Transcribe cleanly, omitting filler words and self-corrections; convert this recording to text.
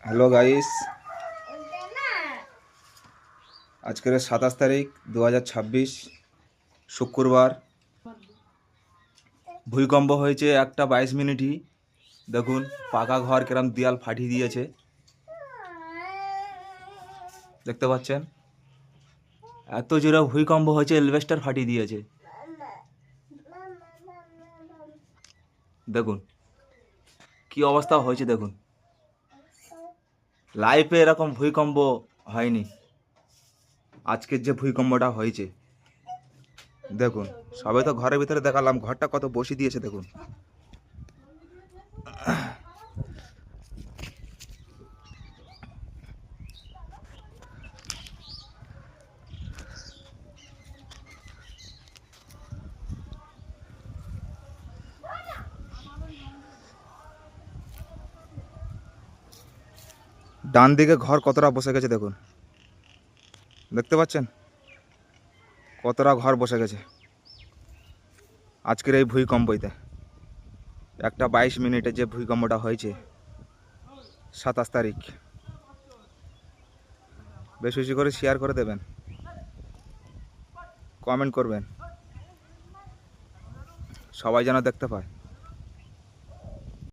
Hello guys, আজকের 27 তারিখ 2026 শুক্রবার। ভূমিকম্প হয়েছে 1:22। দেখুন পাকা ঘর কেরম দেয়াল ফাটিয়ে দিয়েছে, দেখতে পাচ্ছেন। এত জোরে ভূমিকম্প হয়েছে, এলভেস্টার ফাটিয়ে দিয়েছে। দেখুন কি অবস্থা হয়েছে, দেখুন লাইফে এরকম ভূমিকম্প হয়নি। আজকের যে ভূমিকম্পটা হয়েছে দেখুন, সবাই তো ঘরের ভিতরে দেখালাম, ঘরটা কত বসিয়ে দিয়েছে দেখুন। ডান দিকে ঘর কতটা বসে গেছে দেখুন, দেখতে পাচ্ছেন কতটা ঘর বসে গেছে আজকের এই ভূমিকম্পতে। 1:22 যে ভূমিকম্পটা হয়েছে 27 তারিখ। বেশি বেশি করে শেয়ার করে দেবেন, কমেন্ট করবেন, সবাই যেন দেখতে পায়।